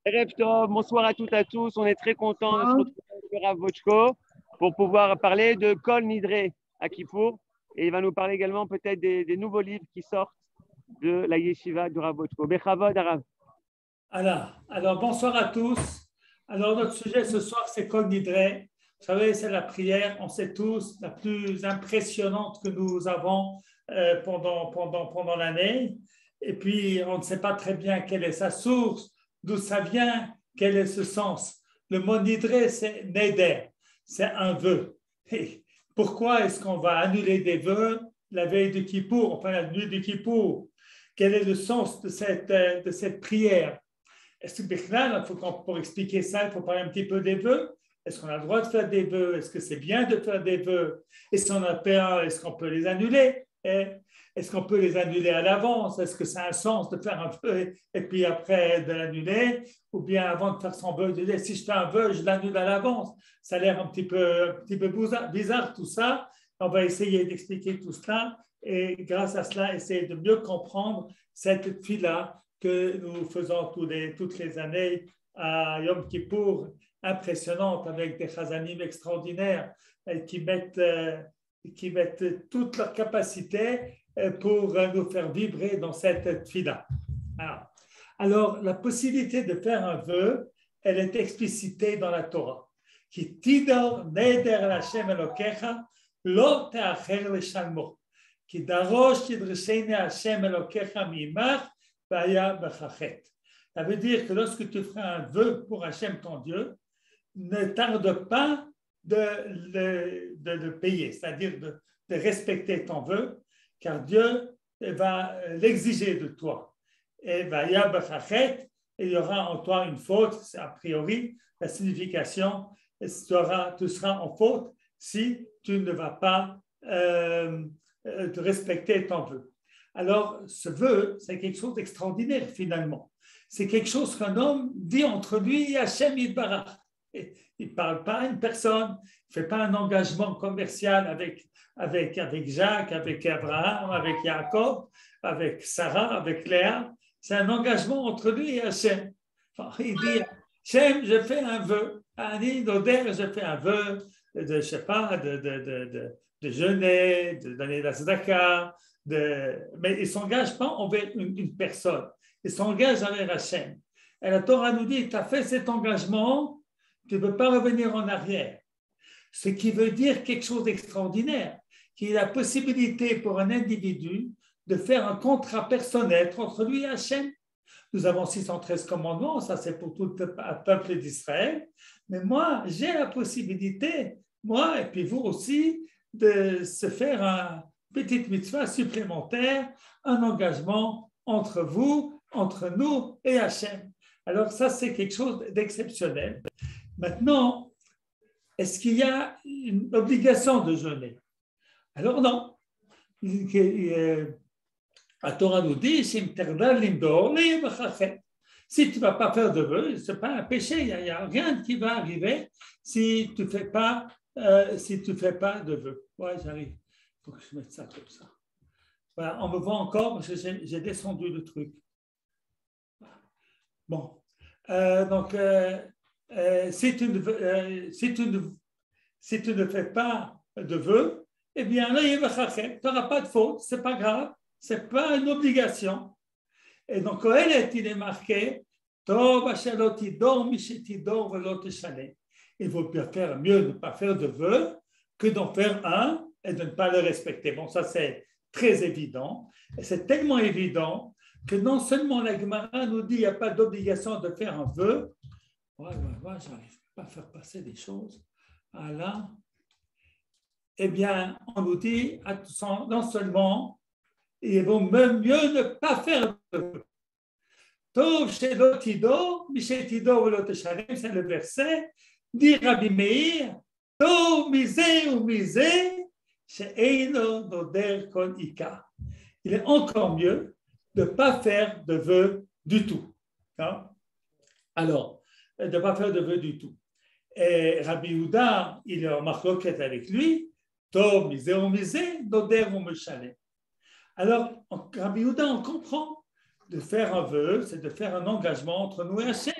Erev Tov, bonsoir à toutes et à tous. On est très contents de se retrouver avec le Rav Bochko pour pouvoir parler de Kol Nidre à Kippour. Et il va nous parler également peut-être des nouveaux livres qui sortent de la yeshiva du Rav Bochko. Bechavod, Arav. Alors, bonsoir à tous. Alors, notre sujet ce soir, c'est Kol Nidre. Vous savez, c'est la prière, on sait tous, la plus impressionnante que nous avons pendant l'année. Et puis, on ne sait pas très bien quelle est sa source, d'où ça vient, quel est ce sens. Le mot Nidre, c'est Neder, c'est un vœu. Et pourquoi est-ce qu'on va annuler des vœux la veille de Kippour, enfin la nuit de Kippour? Quel est le sens de cette prière? Est-ce que pour expliquer ça, il faut parler un petit peu des vœux? Est-ce qu'on a le droit de faire des vœux? Est-ce que c'est bien de faire des vœux? Est-ce qu'on peut les annuler? Est-ce qu'on peut les annuler à l'avance? Est-ce que ça a un sens de faire un vœu et puis après de l'annuler? Ou bien avant de faire son vœu, de dire si je fais un vœu, je l'annule à l'avance? Ça a l'air un petit peu bizarre tout ça. On va essayer d'expliquer tout cela et grâce à cela, essayer de mieux comprendre cette fila que nous faisons toutes les années à Yom Kippour, impressionnante avec des chazanim extraordinaires qui mettent toute leur capacité pour nous faire vibrer dans cette fila. Alors, la possibilité de faire un vœu, elle est explicitée dans la Torah. Ki tidor neder Hashem Elokecha lo te'acher leshalmo. Ki darosh tidreshene Hashem Elokecha mimach vaya bechachet. Ça veut dire que lorsque tu feras un vœu pour Hashem ton Dieu, ne tarde pas de le payer, c'est-à-dire de respecter ton vœu, car Dieu va l'exiger de toi. Et vaya bechachet, il y aura en toi une faute, c'est a priori la signification, tu seras en faute si tu ne vas pas te respecter ton vœu. Alors, ce vœu, c'est quelque chose d'extraordinaire finalement. C'est quelque chose qu'un homme dit entre lui et Hachem Yitbarach. Il ne parle pas à une personne, il ne fait pas un engagement commercial avec Jacques, avec Abraham, avec Jacob, avec Sarah, avec Léa. C'est un engagement entre lui et Hachem. Il dit, Hachem, je fais un vœu. Ani Noder, je fais un vœu de, je sais pas, de jeûner, de donner la tzedaka, mais il ne s'engage pas envers une personne. Il s'engage envers Hachem. Et la Torah nous dit, tu as fait cet engagement, tu ne peux pas revenir en arrière. Ce qui veut dire quelque chose d'extraordinaire, qu'il y a la possibilité pour un individu de faire un contrat personnel entre lui et Hachem. Nous avons 613 commandements, ça c'est pour tout le peuple d'Israël, mais moi j'ai la possibilité, moi et puis vous aussi, de se faire une petite mitzvah supplémentaire, un engagement entre vous, entre nous et Hachem. Alors ça c'est quelque chose d'exceptionnel. Maintenant, est-ce qu'il y a une obligation de jeûner? Alors non. La Torah nous dit, si tu ne vas pas faire de vœu, ce n'est pas un péché, il n'y a rien qui va arriver si tu ne fais pas de vœu. Ouais, j'arrive. Il faut que je mette ça comme ça. Voilà, on me voit encore parce que j'ai descendu le truc. Bon. Donc, si tu ne fais pas de vœu, eh bien, là, tu n'auras pas de faute, ce n'est pas grave, ce n'est pas une obligation. Et donc, il est marqué, il vaut bien faire mieux de ne pas faire de vœu que d'en faire un et de ne pas le respecter. Bon, ça, c'est très évident. Et c'est tellement évident que non seulement la Gemara nous dit qu'il n'y a pas d'obligation de faire un vœu, j'arrive pas à faire passer des choses. Voilà. Eh bien, on nous dit non seulement, il vaut même mieux ne pas faire de vœu. Tov shelo tidor, mishe tidor velo teshalem, c'est le verset, dit Rabbi Meir, Tov misé ou misé, she'eino noder kol ikar. Il est encore mieux de ne pas faire de vœu du tout. Non? Alors, de ne pas faire de vœu du tout. Et Rabbi Yehuda, il est en marloquette avec lui, Tov misé ou misé, noder ou meshalem. Alors, Rabbi Yehuda, on comprend. De faire un vœu, c'est de faire un engagement entre nous et Hachem.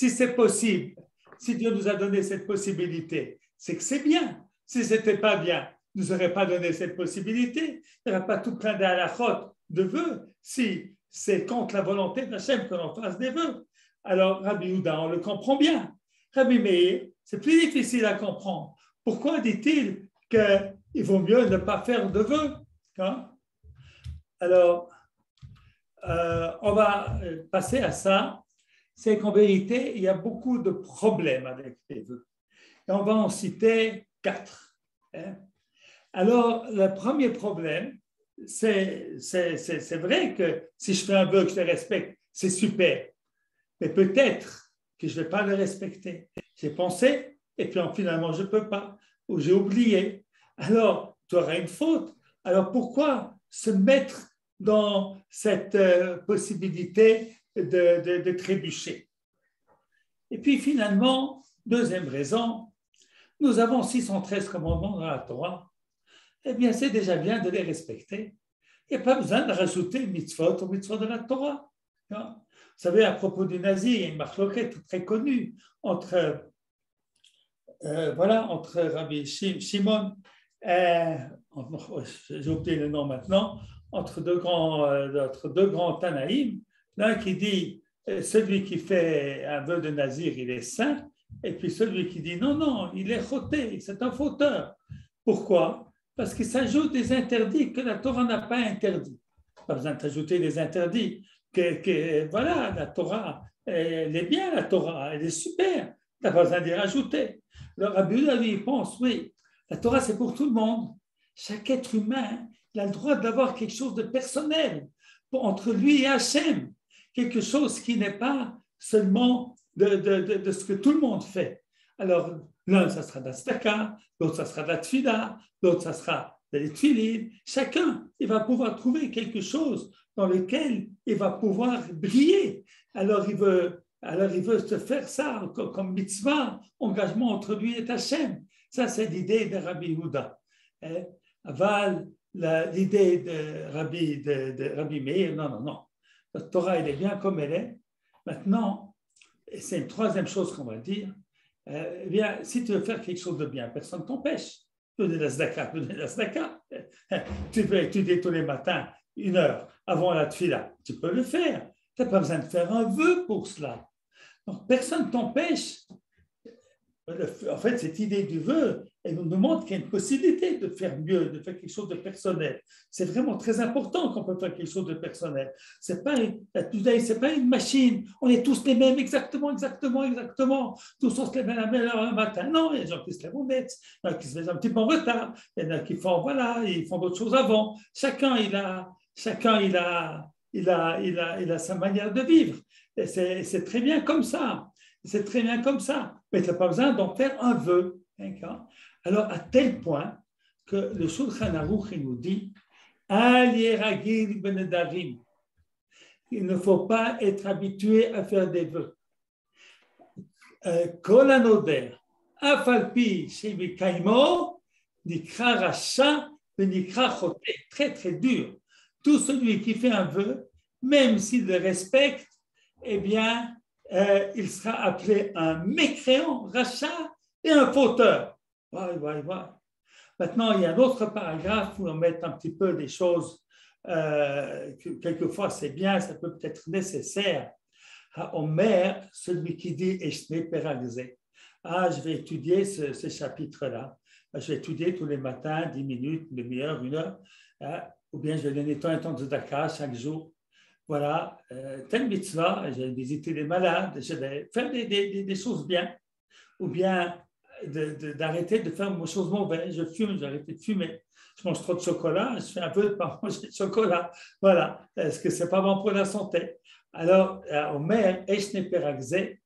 si c'est possible, si Dieu nous a donné cette possibilité, c'est que c'est bien. Si ce n'était pas bien, il ne nous aurait pas donné cette possibilité. Il n'y aurait pas tout plein d'halachot, de vœux, si c'est contre la volonté d'Hachem que l'on fasse des vœux. Alors, Rabbi Yehuda, on le comprend bien. Rabbi Meir, c'est plus difficile à comprendre. Pourquoi dit-il qu'il vaut mieux ne pas faire de vœux, hein? Alors, on va passer à ça. C'est qu'en vérité, il y a beaucoup de problèmes avec les vœux. Et on va en citer 4. Hein? Alors, le premier problème, c'est vrai que si je fais un vœu que je le respecte, c'est super. Mais peut-être que je ne vais pas le respecter. J'ai pensé, et puis finalement, je ne peux pas, ou j'ai oublié. Alors, tu auras une faute. Alors, pourquoi se mettre dans cette possibilité de trébucher? Et puis, finalement, deuxième raison, nous avons 613 commandements dans la Torah. Eh bien, c'est déjà bien de les respecter. Il n'y a pas besoin de rajouter mitzvot aux mitzvot de la Torah. Non? Vous savez, à propos du nazi, il y a une marloquette très connue entre Rabbi Shimon, j'ai oublié le nom maintenant, entre deux grands Tanaïm, l'un qui dit celui qui fait un vœu de nazir, il est saint, et puis celui qui dit non, il est choté, c'est un fauteur. Pourquoi? Parce qu'il s'ajoute des interdits que la Torah n'a pas interdits. Pas besoin d'ajouter des interdits. Voilà, la Torah, elle est bien, la Torah, elle est super. Tu n'as pas besoin d'y rajouter. Le Rabbi Yehuda, lui, il pense, oui, la Torah, c'est pour tout le monde. Chaque être humain, il a le droit d'avoir quelque chose de personnel entre lui et Hachem. Quelque chose qui n'est pas seulement de ce que tout le monde fait. Alors, l'un, ça sera de la tzedaka, l'autre, ça sera de la tfila, l'autre, ça sera des tfilin. Chacun, il va pouvoir trouver quelque chose dans lequel il va pouvoir briller. Alors il veut se faire ça comme mitzvah, engagement entre lui et Hachem. Ça, c'est l'idée de Rabbi Yehuda. Aval, l'idée de Rabbi Meir, non. La Torah, elle est bien comme elle est. Maintenant, et c'est une troisième chose qu'on va dire, bien, si tu veux faire quelque chose de bien, personne ne t'empêche. Donner la tzedaka. Tu peux étudier tous les matins 1 heure avant la tfila, tu peux le faire. Tu n'as pas besoin de faire un vœu pour cela. Donc, personne ne t'empêche. En fait, cette idée du vœu, elle nous montre qu'il y a une possibilité de faire mieux, de faire quelque chose de personnel. C'est vraiment très important qu'on peut faire quelque chose de personnel. C'est pas une machine. On est tous les mêmes, exactement. Tous on se lève à la même heure le matin. Non, il y a des gens qui se lèvent au net, il y en a qui se lèvent un petit peu en retard, il y en a qui font, ils font d'autres choses avant. Chacun, il a sa manière de vivre. Et c'est très bien comme ça. C'est très bien comme ça. Mais tu n'as pas besoin d'en faire un vœu. D'accord? Alors, à tel point que le Shulchan Aruch nous dit Al yeragil benedarim. Il ne faut pas être habitué à faire des vœux. Kol anoder, afalpi shevikaimo, nikra rasha, nikra choté. Très, très dur. Tout celui qui fait un vœu, même s'il le respecte, eh bien, il sera appelé un mécréant, rachat et un fauteur. Maintenant, il y a un autre paragraphe où on met un petit peu des choses, quelquefois c'est bien, ça peut être nécessaire. Omer, celui qui dit « Eshne peragzé ». Je vais étudier ce chapitre-là. Je vais étudier tous les matins, 10 minutes, une demi-heure, 1 heure, ou bien je vais donner un temps de tzedaka chaque jour. Voilà, telle mitzvah, je vais visiter les malades, je vais faire des choses bien, ou bien d'arrêter de faire des choses mauvaises. Je fume, j'ai arrêté de fumer. Je mange trop de chocolat, je fais un peu de pas manger de chocolat. Voilà, est-ce que c'est pas bon pour la santé? Alors, Omer, Eshne Peragzé,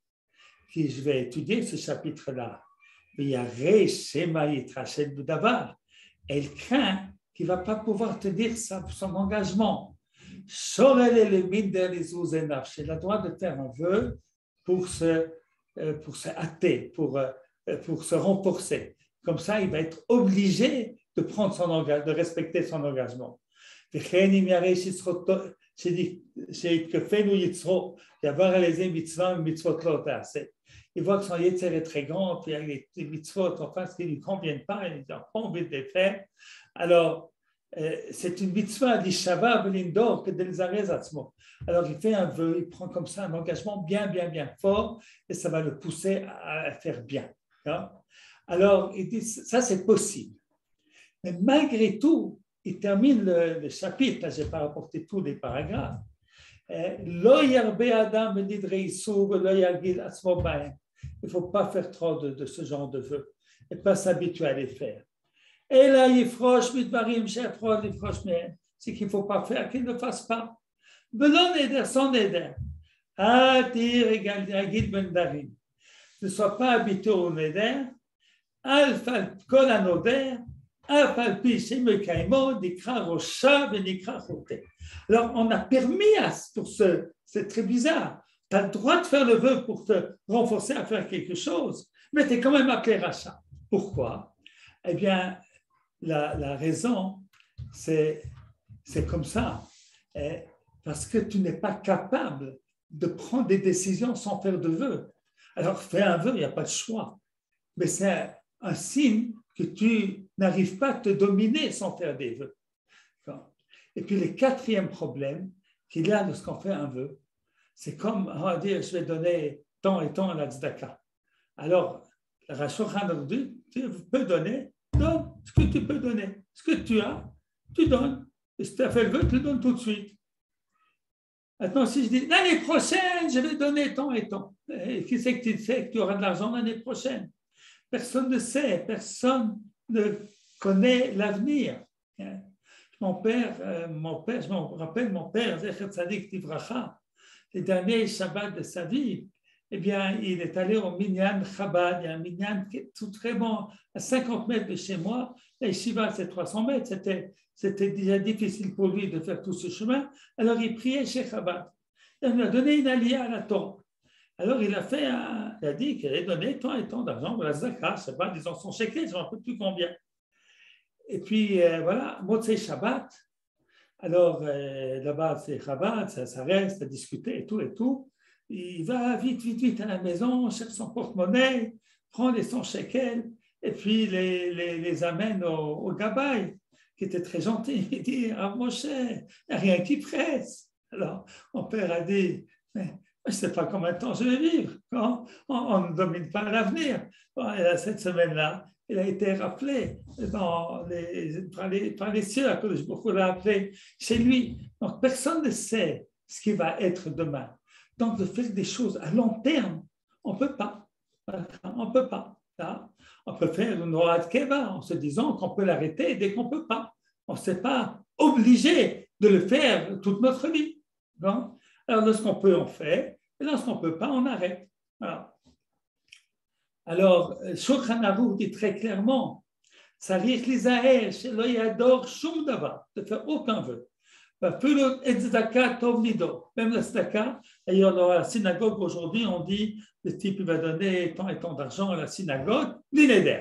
qui je vais étudier ce chapitre-là, mais il y a Shema Yitrachel B'davar. Elle craint qu'il ne va pas pouvoir te dire son engagement. Elle a le droit de faire un vœu pour se hâter, pour se renforcer. Comme ça, il va être obligé de prendre de respecter son engagement. שיקפנו יצרו, יעבר על איזה מצווה ומצוות לא תעשה. Il voit que son yetzer est très grand, puis il y a des mitzvot en face qui ne lui conviennent pas, il n'a pas envie de les faire. Alors, c'est une mitzvah d'Ishava Belindor que de les arrêter. Alors, il fait un vœu, il prend comme ça un engagement bien fort, et ça va le pousser à faire bien. Alors, il dit, ça c'est possible. Mais malgré tout, il termine le chapitre, là je n'ai pas rapporté tous les paragraphes. Lo yarbe adam nidre isur lo yagil atzmo bahem. Il ne faut pas faire trop de ce genre de vœux et pas s'habituer à les faire. Et là, yifrosh midvarim she'afrosh yifrosh mehem. C'est qu'il ne faut pas faire, qu'il ne fasse pas. Belon neder, sans neder. Atir yagil ben darim. Ne sois pas habitué au neder. Alfal kol anoder. Alors, on a permis, c'est très bizarre, tu as le droit de faire le vœu pour te renforcer à faire quelque chose, mais tu es quand même appelé rachat. Pourquoi? Eh bien, la raison, c'est comme ça, parce que tu n'es pas capable de prendre des décisions sans faire de vœu. Alors, fais un vœu, il n'y a pas de choix, mais c'est un signe que tu n'arrives pas à te dominer sans faire des vœux. Et puis le quatrième problème qu'il y a lorsqu'on fait un vœu, c'est comme on va dire, je vais donner tant et tant à la tzedaka. Alors, le Rosh Hashanah dit, tu peux donner, donne ce que tu peux donner. Ce que tu as, tu donnes. Et si tu as fait le vœu, tu le donnes tout de suite. Maintenant, si je dis, l'année prochaine, je vais donner tant et tant. Et qui c'est que tu sais que tu auras de l'argent l'année prochaine? Personne ne sait, personne ne connaît l'avenir. Mon père, je me rappelle mon père, Zecher Tzadik Tivracha, les derniers Shabbats de sa vie, eh bien, il est allé au Minyan Chabad, il y a un Minyan qui est tout très bon, à 50 mètres de chez moi, la Yeshiva c'est 300 mètres, c'était déjà difficile pour lui de faire tout ce chemin, alors il priait chez Chabad. Il lui a donné une aliyah à la Torah. Alors, il a dit qu'il allait donner tant et tant d'argent pour la Zaka, je ne sais pas, disons son shekel, je ne sais pas plus combien. Et puis, voilà, Motzei Shabbat. Alors, là-bas, c'est Shabbat, ça reste à discuter et tout. Il va vite à la maison, cherche son porte-monnaie, prend les 100 shekels, et puis les amène au Gabaï, qui était très gentil. Il dit, ah, Moshe, il n'y a rien qui presse. Alors, mon père a dit, mais je ne sais pas combien de temps je vais vivre. On ne domine pas l'avenir. Bon, et cette semaine-là, il a été rappelé par les cieux, à cause beaucoup l'a appelé chez lui. Donc, personne ne sait ce qui va être demain. Donc, de faire des choses à long terme, on ne peut pas. On ne peut pas. On peut faire une Horat Keva en se disant qu'on peut l'arrêter dès qu'on ne peut pas. On ne s'est pas obligé de le faire toute notre vie. Non? Alors, lorsqu'on peut, on fait, et lorsqu'on ne peut pas, on arrête. Voilà. Alors, Shulchan Aruch dit très clairement, Sarich lizaher shelo yador shum davar, de faire aucun vœu. Même la tzedaka, d'ailleurs dans la synagogue aujourd'hui, on dit, le type il va donner tant et tant d'argent à la synagogue, ni neder.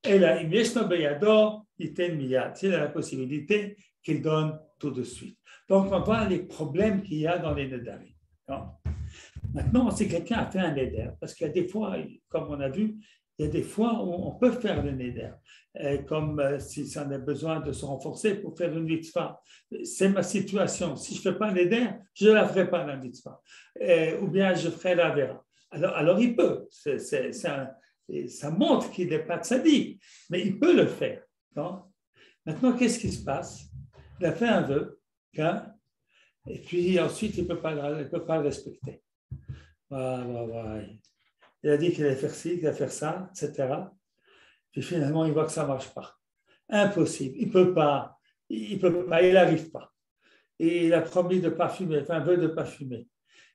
Et là, im yeshno beyado, yiten miyad. C'est la possibilité qu'il donne tout de suite. Donc, on voit les problèmes qu'il y a dans les nedarim. Maintenant, si quelqu'un a fait un neder, parce qu'il y a des fois, comme on a vu, il y a des fois où on peut faire le neder, comme si ça en a besoin de se renforcer pour faire une mitzvah. C'est ma situation. Si je ne fais pas un neder, je ne la ferai pas la mitzvah. Ou bien je ferai la vera. Alors il peut. Ça montre qu'il n'est pas tzaddik, mais il peut le faire. Non? Maintenant, qu'est-ce qui se passe? Il a fait un vœu, et puis ensuite, il ne peut pas le respecter. Il a dit qu'il allait faire ci, qu'il allait faire ça, etc. Puis finalement, il voit que ça ne marche pas. Impossible. Il ne peut pas. Il n'arrive pas. Et il a promis de ne pas fumer, enfin, un vœu de ne pas fumer.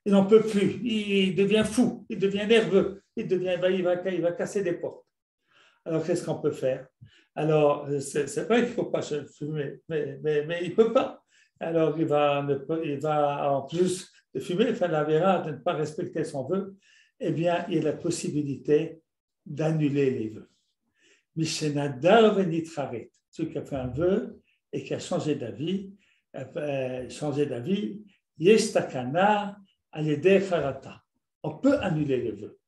Il n'en peut plus. Il devient fou. Il devient nerveux. Il va casser des portes. Alors, qu'est-ce qu'on peut faire? Alors, c'est vrai qu'il ne faut pas fumer, mais il ne peut pas. Alors, il va en plus de fumer, faire la vera, de ne pas respecter son vœu, eh bien, il y a la possibilité d'annuler les vœux. Mishenadar venitraret, celui qui a fait un vœu et qui a changé d'avis, Yesh takana al-yedei charata. On peut annuler le vœu.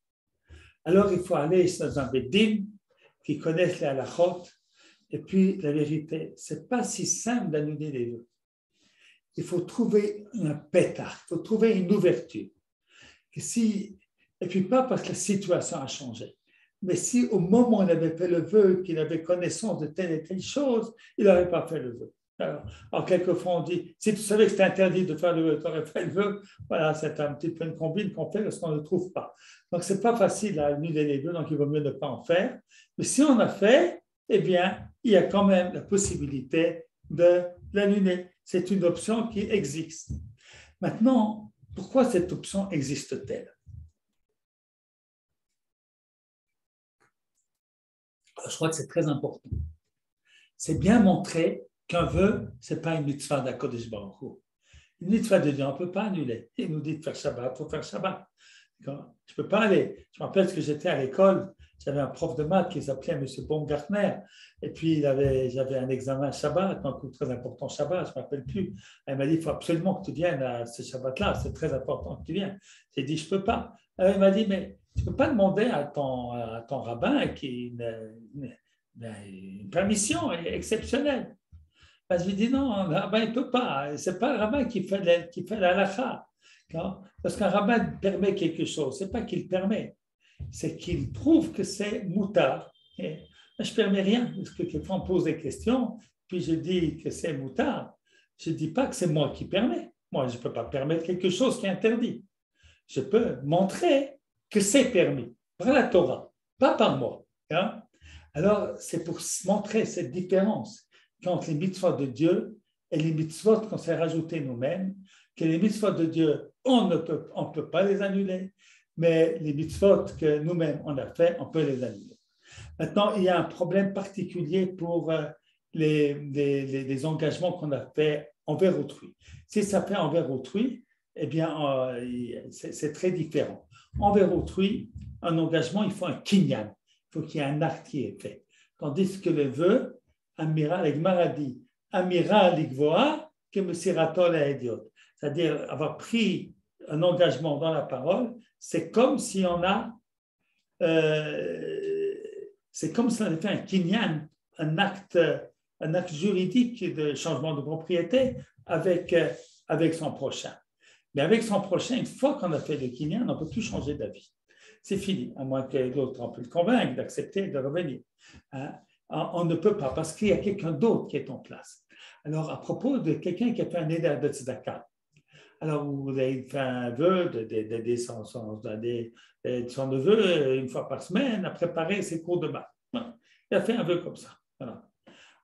Alors, il faut aller dans un beddin qui connaissent les halachot. Et puis, la vérité, ce n'est pas si simple d'annuler les vœux. Il faut trouver un pétard, il faut trouver une ouverture. Et puis, pas parce que la situation a changé, mais si au moment où il avait fait le vœu, qu'il avait connaissance de telle et telle chose, il n'aurait pas fait le vœu. Alors, quelquefois, on dit, si tu savais que c'était interdit de faire le vœu, tu aurais fait le vœu. Voilà, c'est un petit peu une combine qu'on fait parce qu'on ne le trouve pas. Donc, ce n'est pas facile à annuler les vœux, donc il vaut mieux ne pas en faire. Mais si on a fait, eh bien, il y a quand même la possibilité de l'annuler. C'est une option qui existe. Maintenant, pourquoi cette option existe-t-elle? Alors, je crois que c'est très important. C'est bien montré qu'un vœu, ce n'est pas une mitzvah d'Akadosh Baruch Hu. Une mitzvah de Dieu, on ne peut pas annuler. Il nous dit de faire Shabbat, il faut faire Shabbat. Je ne peux pas aller. Je me rappelle que j'étais à l'école, j'avais un prof de maths qui s'appelait M. Baumgartner, et puis j'avais un examen Shabbat, un coup très important Shabbat, je ne me rappelle plus. Elle m'a dit, il faut absolument que tu viennes à ce Shabbat-là, c'est très important que tu viennes. J'ai dit, je ne peux pas. Alors il m'a dit, mais tu ne peux pas demander à ton rabbin qui une permission exceptionnelle. Ben, je lui ai dit, non, le rabbin, il ne peut pas. Ce n'est pas le rabbin qui fait la halakha. Parce qu'un rabbin permet quelque chose, ce n'est pas qu'il permet, c'est qu'il prouve que c'est moutard. Et je ne permets rien, parce que quelquefois on pose des questions, puis je dis que c'est moutard. Je ne dis pas que c'est moi qui permets. Moi, je ne peux pas permettre quelque chose qui est interdit. Je peux montrer que c'est permis par la Torah, pas par moi. Alors, c'est pour montrer cette différence entre les mitzvot de Dieu et les mitzvot qu'on s'est rajoutés nous-mêmes, que les mitzvot de Dieu, on ne peut pas les annuler, mais les mitzvot que nous-mêmes on a fait, on peut les annuler. Maintenant, il y a un problème particulier pour les engagements qu'on a fait envers autrui. Si ça fait envers autrui, eh bien, c'est très différent. Envers autrui, un engagement, il faut un kinyan, il faut qu'il y ait un acte qui est fait. Tandis que le vœu, Amira, le Gemara dit, Amira ligvoa, que Mesiratol la idiot. C'est-à-dire avoir pris un engagement dans la parole, c'est comme si on a, c'est comme si on avait fait un kinyan, un acte juridique de changement de propriété avec son prochain. Mais avec son prochain, une fois qu'on a fait le kinyan, on ne peut plus changer d'avis. C'est fini, à moins que l'autre puisse le convaincre d'accepter de revenir. On ne peut pas, parce qu'il y a quelqu'un d'autre qui est en place. Alors, à propos de quelqu'un qui a fait un éder de tzedaka, alors vous avez fait un vœu d'aider son neveu une fois par semaine à préparer ses cours de maths. Il a fait un vœu comme ça. Voilà.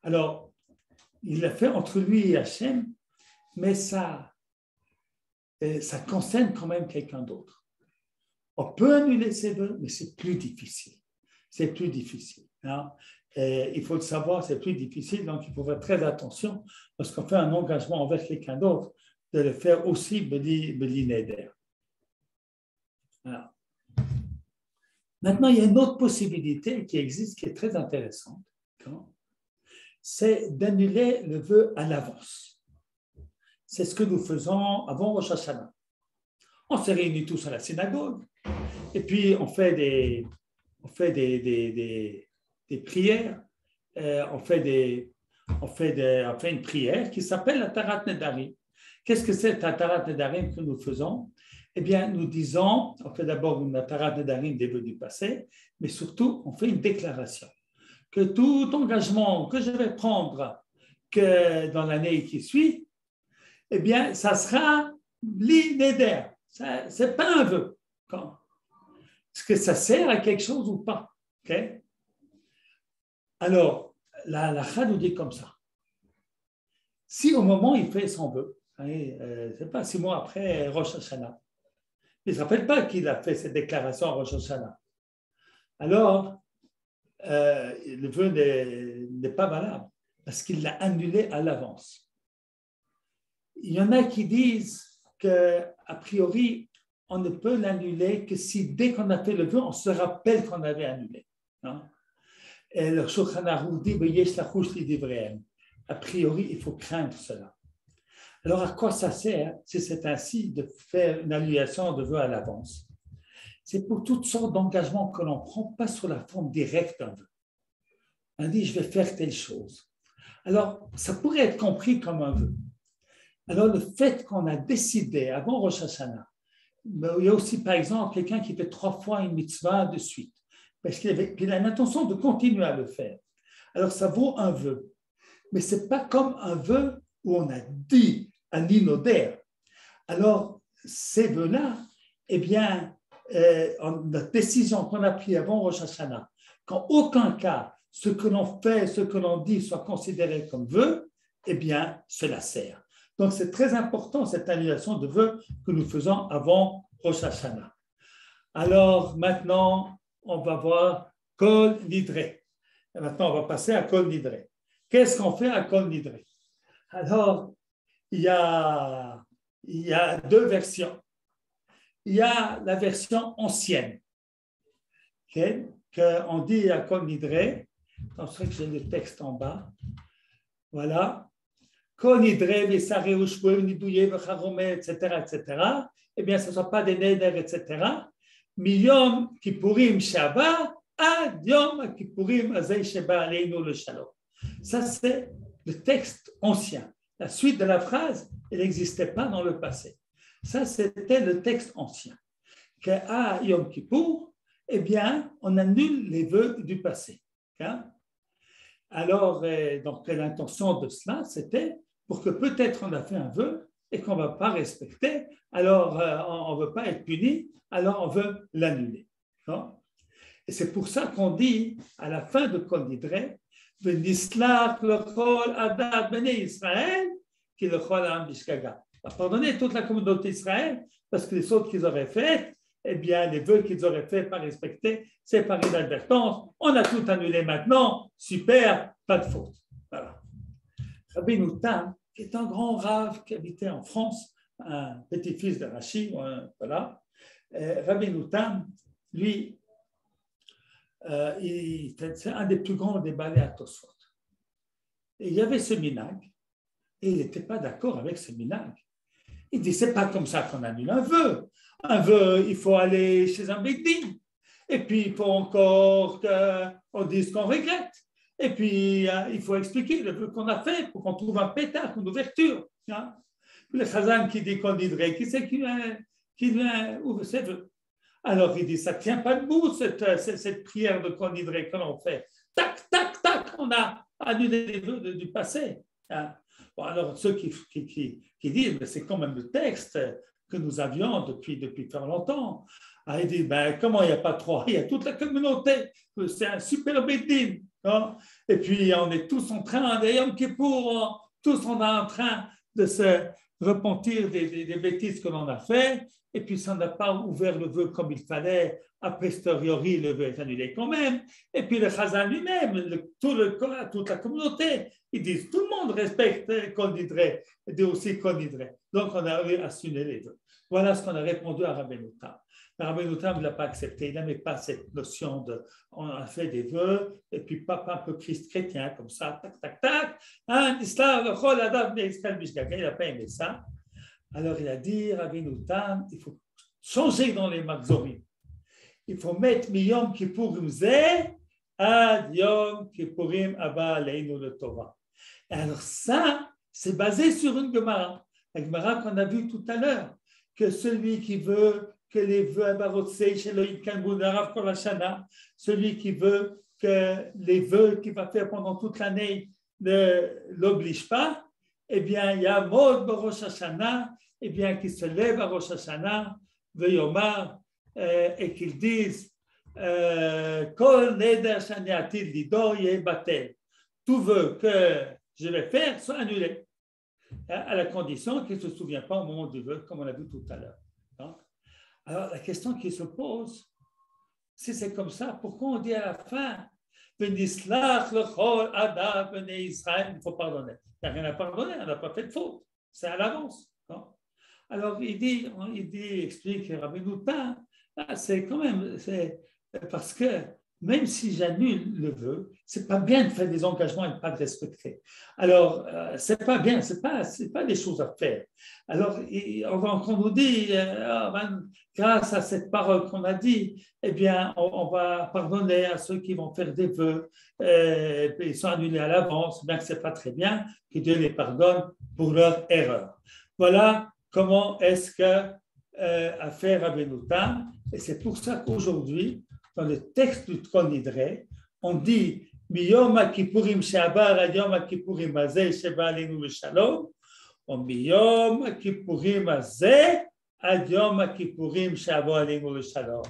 Alors, il l'a fait entre lui et Hachem, mais ça concerne quand même quelqu'un d'autre. On peut annuler ses vœux, mais c'est plus difficile. C'est plus difficile. Il faut le savoir, c'est plus difficile, donc il faut faire très attention lorsqu'on fait un engagement envers quelqu'un d'autre, de le faire aussi Beli Neder. Voilà. Maintenant, il y a une autre possibilité qui existe, qui est très intéressante, c'est d'annuler le vœu à l'avance. C'est ce que nous faisons avant Rosh Hashanah. On se réunit tous à la synagogue, et puis on fait des prières, on fait une prière qui s'appelle la Tarat Nedarim. Qu'est-ce que c'est la Tarat Nedarim que nous faisons? Eh bien, nous disons, on fait d'abord une Tarat Nedarim des vœux du passé, mais surtout, on fait une déclaration que tout engagement que je vais prendre que dans l'année qui suit, eh bien, ça sera l'inéder. Ce n'est pas un vœu. Est-ce que ça sert à quelque chose ou pas? Okay? Alors, la halakha nous dit comme ça. Si au moment où il fait son vœu, c'est pas 6 mois après Rosh Hashanah, il ne se rappelle pas qu'il a fait cette déclaration à Rosh Hashanah, alors le vœu n'est pas valable parce qu'il l'a annulé à l'avance. Il y en a qui disent qu'a priori, on ne peut l'annuler que si dès qu'on a fait le vœu, on se rappelle qu'on avait annulé. Et le Shulchan Aruch dit, a priori, il faut craindre cela. Alors, à quoi ça sert si c'est ainsi de faire une annulation de vœux à l'avance? C'est pour toutes sortes d'engagements que l'on prend, pas sur la forme directe d'un vœu. On dit, je vais faire telle chose. Alors, ça pourrait être compris comme un vœu. Alors, le fait qu'on a décidé avant Rosh Hashanah, il y a aussi, par exemple, quelqu'un qui fait 3 fois une mitzvah de suite, parce qu'il a l'intention de continuer à le faire. Alors, ça vaut un vœu. Mais ce n'est pas comme un vœu où on a dit un inodère. Alors, ces vœux-là, eh bien, notre décision qu'on a prise avant Rosh Hashanah, qu'en aucun cas, ce que l'on fait, ce que l'on dit soit considéré comme vœu, eh bien, cela sert. Donc, c'est très important, cette annulation de vœux que nous faisons avant Rosh Hashanah. Alors, maintenant, on va voir Kol Nidre. Et maintenant, on va passer à Kol Nidre. Qu'est-ce qu'on fait à Kol Nidre? Alors, il y a 2 versions. Il y a la version ancienne, okay, qu'on dit à Kol Nidre. C'est vrai que j'ai le texte en bas. Voilà. Kol Nidre, Vesare, Ushpoem, Nidouye, Vacharome, etc., etc. Eh bien, ce ne sont pas des neder, etc. Miyom Kippurim Shaba, Ad Yom Kippurim Azei Sheba Aleinu le Shalom. Ça, c'est le texte ancien. La suite de la phrase, elle n'existait pas dans le passé. Ça, c'était le texte ancien. Qu'à Yom Kippour, eh bien, on annule les vœux du passé. Alors, donc, l'intention de cela, c'était pour que peut-être on a fait un vœu et qu'on ne va pas respecter, alors on ne veut pas être puni, alors on veut l'annuler. Et c'est pour ça qu'on dit, à la fin de Kol Nidre, pardonner toute la communauté d'Israël parce que les fautes qu'ils auraient faites, eh bien, les vœux qu'ils auraient faits, pas respectés, c'est par inadvertance. On a tout annulé maintenant, super, pas de faute. Voilà. Rabbi Tam, qui est un grand rave qui habitait en France, un petit-fils de Rashi, voilà. Rabbi Tam, lui, c'est un des plus grands déballés à Tosfot. Et il y avait ce minag, et il n'était pas d'accord avec ce minag. Il dit, c'est pas comme ça qu'on annule un vœu. Un vœu, il faut aller chez un bédine. Et puis, il faut encore qu'on dise qu'on regrette. Et puis, il faut expliquer le vœu qu'on a fait pour qu'on trouve un pétard, une ouverture. Hein? Le Chazan qui dit qu'on dirait, qui c'est qui ouvre ses vœux? Alors, il dit, ça ne tient pas debout, cette prière de Konidré que l'on fait. Tac, tac, tac, on a annulé les vœux du passé. Hein? Bon, alors, ceux qui disent, mais c'est quand même le texte que nous avions depuis très longtemps. Ah, il dit, ben, comment il n'y a pas 3? Il y a toute la communauté. C'est un super bédine. Hein? Et puis, on est tous en train, d'ailleurs, tous on est en train de se repentir des bêtises que l'on a fait. Et puis, si on n'a pas ouvert le vœu comme il fallait, a posteriori, le vœu est annulé quand même. Et puis, le Chazan lui-même, toute la communauté, ils disent, tout le monde respecte Kol Nidre, et dit aussi Kol Nidre. Donc, on a assumé les vœux. Voilà ce qu'on a répondu à Rabbeinu Tam. Rabbeinu Tam ne l'a pas accepté. Il n'aimait pas cette notion de on a fait des vœux, et puis papa un peu Christ chrétien, comme ça, tac, tac, tac. Hein, il n'a pas aimé ça. Alors, il a dit, Rabbeinu Tam, il faut changer dans les Magzorim. Il faut mettre Miyom Kippurim Zeh Ad Yom Kippurim Abba Aleinu le Torah. Et alors ça, c'est basé sur une Gemara. La Gemara qu'on a vue tout à l'heure, que celui qui veut que les vœux Abarotsei chez le Ikanbunarav Kolashana, celui qui veut que les vœux qu'il va faire pendant toute l'année ne l'obligent pas, eh bien, il y a Mod Barosh Hashanah, eh bien, qu'il se lève à Rosh Hashanah, Veyomar, et qu'ils disent Kol neder shani atid lido yeh batel. Tout vœu que je vais faire soit annulé, à la condition qu'il ne se souvient pas au moment du vœu, comme on l'a vu tout à l'heure. Alors, la question qui se pose, si c'est comme ça, pourquoi on dit à la fin Venislach lechol adam bnei Israël, il faut pardonner. Il n'y a rien à pardonner, on n'a pas fait de faute, c'est à l'avance. Alors, il explique Rabbeinu Tam, c'est quand même, c'est parce que même si j'annule le vœu, c'est pas bien de faire des engagements et de ne pas de respecter. Alors, c'est pas bien, c'est pas des choses à faire. Alors, on nous dit, grâce à cette parole qu'on a dit, eh bien, on va pardonner à ceux qui vont faire des vœux, ils sont annulés à l'avance, bien que c'est pas très bien, que Dieu les pardonne pour leur erreur. Voilà comment est-ce que a fait Rabbeinu Tam, et c'est pour ça qu'aujourd'hui, dans le texte du Kol Nidre, on dit Miyom HaKippurim she'abar ad Yom HaKippurim hazeh sheba aleinu l'shalom, ou Miyom HaKippurim hazeh ad Yom HaKippurim she'abar aleinu l'shalom.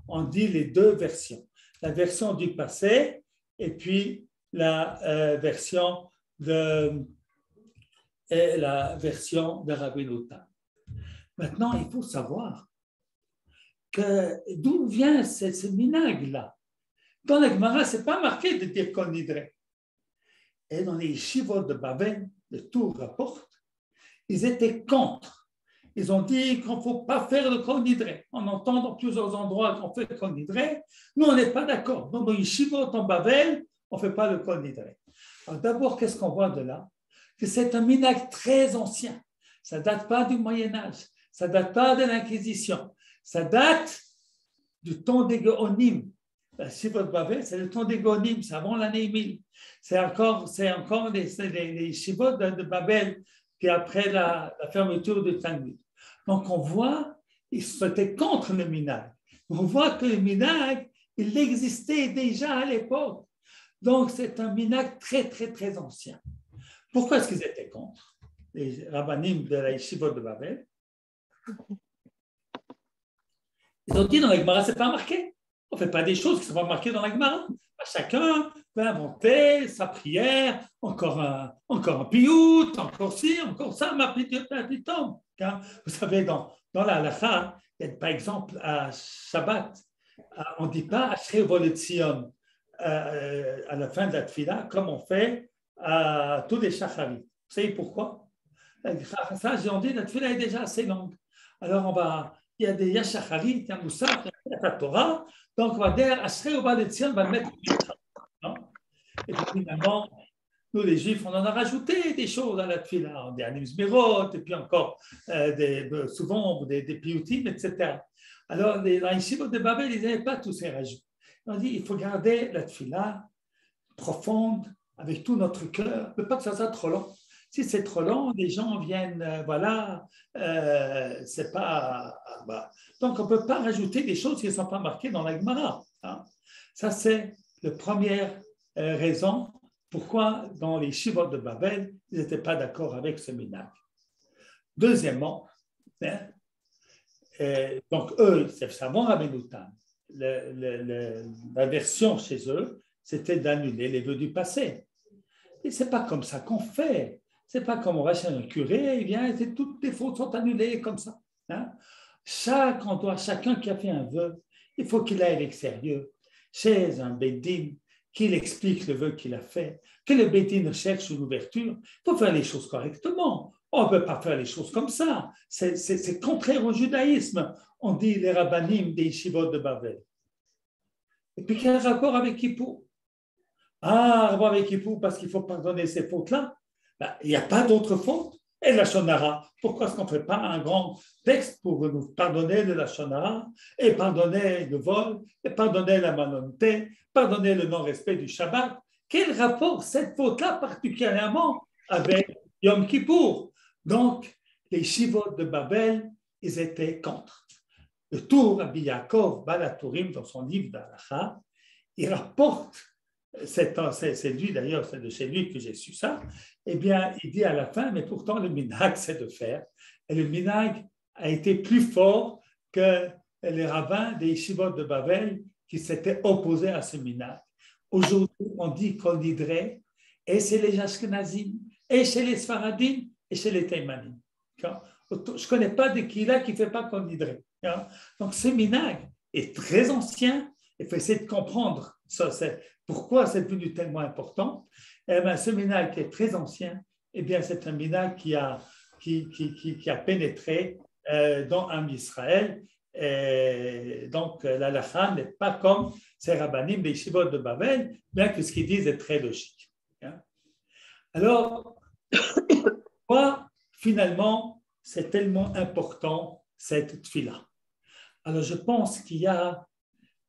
On dit les deux versions, la version du passé et puis la version de Rabbeinu Tam. Maintenant, il faut savoir d'où vient ce minag-là. Dans la Gemara, ce n'est pas marqué de dire Kol Nidre. Et dans les yeshivot de Babel, le Tour rapporte, ils étaient contre. Ils ont dit qu'on ne faut pas faire le Kol Nidre. On entend dans plusieurs endroits qu'on fait le Kol Nidre. Nous, on n'est pas d'accord. Dans les yeshivot en Babel, on ne fait pas le Kol Nidre. Alors d'abord, qu'est-ce qu'on voit de là? Que c'est un minag très ancien. Ça ne date pas du Moyen-Âge. Ça ne date pas de l'Inquisition. Ça date du temps des Géonim. La Shivot Babel, c'est le temps des Géonim, c'est avant l'année 1000. C'est encore les Shivot de Babel qui après la fermeture du Talmud. Donc on voit, ils étaient contre le minag. On voit que le minag, il existait déjà à l'époque. Donc c'est un minag très, très, très ancien. Pourquoi est-ce qu'ils étaient contre les rabbanim de la Shivot de Babel? Ils ont dit dans la Gemara, ce n'est pas marqué. On ne fait pas des choses qui ne sont pas marquées dans la Gemara. Chacun va inventer sa prière, encore un piout, encore ci, encore ça, ma petite homme. Vous savez, dans la halakha, par exemple, à Shabbat, on ne dit pas Ashrei Volet Zion à la fin de la tefila, comme on fait à tous les shacharit. Vous savez pourquoi? Ça, j'ai dit, la tefila est déjà assez longue. Alors, il y a des Yashacharit, il y a Moussaf, il y a la Torah, donc on va dire, Ashrei Volet Zion, on va le mettre. Et puis finalement, nous les Juifs, on en a rajouté des choses à la tefila, des Anim Zmerot, et puis encore souvent des piyutim, etc. Alors, les Yeshivot de Babel, ils n'avaient pas tous ces rajouts. On dit, il faut garder la tefila profonde, avec tout notre cœur, mais pas que ça soit trop long. Si c'est trop long, les gens viennent, c'est pas. Donc, on ne peut pas rajouter des choses qui ne sont pas marquées dans la Gemara. Hein. Ça, c'est la première raison pourquoi dans les Shivot de Babel, ils n'étaient pas d'accord avec ce minag. Deuxièmement, donc eux, c'est avant Rabbeinu Tam, la version chez eux, c'était d'annuler les vœux du passé. Et ce n'est pas comme ça qu'on fait. Ce n'est pas comme on va chez un curé, et bien, toutes les fautes sont annulées comme ça. Hein? Chacun qui a fait un vœu, il faut qu'il aille à l'extérieur, chez un Bédin, qu'il explique le vœu qu'il a fait, que le Bédin cherche une ouverture. Il faut faire les choses correctement. On ne peut pas faire les choses comme ça. C'est contraire au judaïsme. On dit les rabbanim des yeshivot de Babel. Et puis, quel rapport avec Kippour? Rapport avec Kippour parce qu'il faut pardonner ces fautes-là. Il n'y a pas d'autres fautes. Et la Shonara, pourquoi est-ce qu'on ne fait pas un grand texte pour nous pardonner de la Shonara et pardonner le vol, et pardonner la malhonnêteté, pardonner le non-respect du Shabbat? Quel rapport cette faute-là particulièrement avec Yom Kippour? Donc, les Shivot de Babel, ils étaient contre. Le Tour Rabbi Yaakov Balatourim, dans son livre d'Halacha, il rapporte, c'est lui d'ailleurs, c'est de chez lui que j'ai su ça, eh bien, il dit à la fin, mais pourtant le minhag, c'est de faire. Et le minhag a été plus fort que les rabbins des yeshivot de Babel qui s'étaient opposés à ce minhag. Aujourd'hui, on dit Kol Nidre, et chez les Ashkenazim, et chez les Sfaradim, et chez les Teimanim. Je ne connais pas de qui là qui ne fait pas Kol Nidre. Donc, ce minhag est très ancien. Il faut essayer de comprendre ça, pourquoi c'est devenu tellement important. Eh bien, ce minhag qui est très ancien, eh bien, c'est un minhag qui a pénétré dans Am Israël Donc, l'halakha n'est pas comme ces rabbanim des yeshivot de Babel, bien que ce qu'ils disent est très logique. Alors, pourquoi finalement c'est tellement important cette tefila? Alors, je pense qu'il y a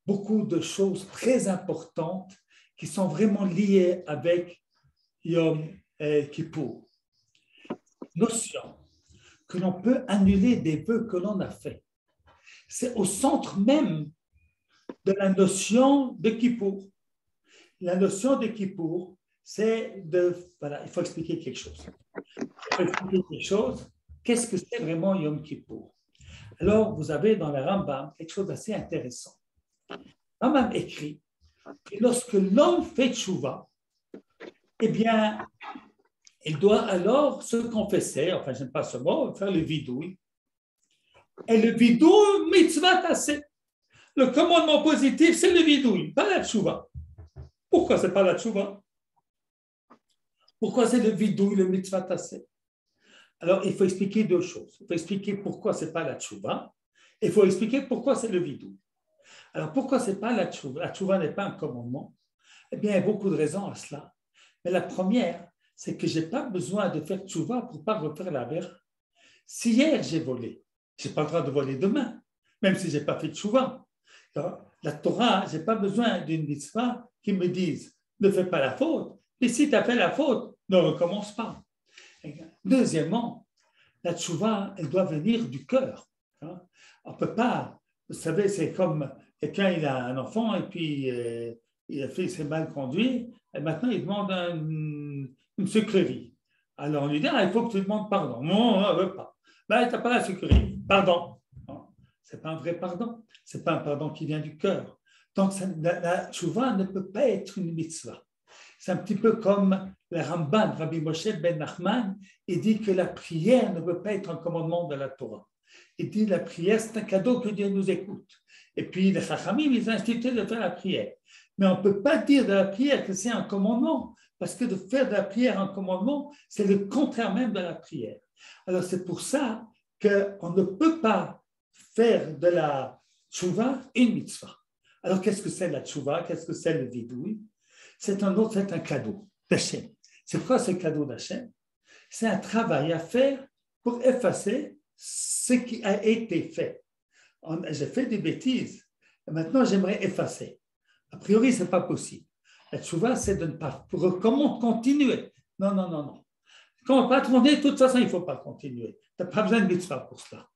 beaucoup de choses très importantes qui sont vraiment liées avec Yom Kippour. Notion que l'on peut annuler des vœux que l'on a faits. C'est au centre même de la notion de Kippour. La notion de Kippour, c'est de... Voilà, il faut expliquer quelque chose. Qu'est-ce que c'est vraiment Yom Kippour? Alors, vous avez dans le Rambam quelque chose d'assez intéressant. Le Rambam écrit que lorsque l'homme fait tchouva, eh bien, il doit alors se confesser, enfin, je n'aime pas ce mot, faire le vidouille. Et le vidouille, mitzvah tassé. Le commandement positif, c'est le vidouille, pas la tchouva. Pourquoi ce n'est pas la tchouva? Pourquoi c'est le vidouille, le mitzvah tassé? Alors, il faut expliquer deux choses. Il faut expliquer pourquoi ce n'est pas la tchouva, et il faut expliquer pourquoi c'est le vidouille. Alors, pourquoi ce n'est pas la tchouva? La tchouva n'est pas un commandement. Eh bien, il y a beaucoup de raisons à cela. Mais la première, c'est que je n'ai pas besoin de faire tchouva pour ne pas refaire la verre. Si hier j'ai volé, je n'ai pas le droit de voler demain, même si je n'ai pas fait tchouva. La Torah, je n'ai pas besoin d'une mitzvah qui me dise ne fais pas la faute, et si tu as fait la faute, ne recommence pas. Deuxièmement, la tchouva, elle doit venir du cœur. On ne peut pas, vous savez, c'est comme quelqu'un, il a un enfant et puis il a fait, c'est mal conduit, et maintenant il demande une sucrerie. Alors on lui dit, il faut que tu demandes pardon. Non, on ne veut pas. Ben, tu n'as pas la sucrerie. Pardon. Ce n'est pas un vrai pardon. Ce n'est pas un pardon qui vient du cœur. Donc la tchouva ne peut pas être une mitzvah. C'est un petit peu comme le Ramban, Rabbi Moshe ben Nachman, il dit que la prière ne peut pas être un commandement de la Torah. Il dit que la prière, c'est un cadeau que Dieu nous écoute. Et puis les Chachamim, ils ont institué de faire la prière. Mais on ne peut pas dire de la prière que c'est un commandement, parce que de faire de la prière un commandement, c'est le contraire même de la prière. Alors c'est pour ça qu'on ne peut pas faire de la tchouva une mitzvah. Alors qu'est-ce que c'est la tchouva? Qu'est-ce que c'est le vidouille? C'est un cadeau d'Hachem. C'est quoi ce cadeau d'Hachem? C'est un travail à faire pour effacer ce qui a été fait. J'ai fait des bêtises, et maintenant j'aimerais effacer. A priori, ce n'est pas possible. La tchouva, c'est de ne pas continuer. Non. Quand on ne va pas tourner, de toute façon, il ne faut pas continuer. Tu n'as pas besoin de mitzvah pour cela.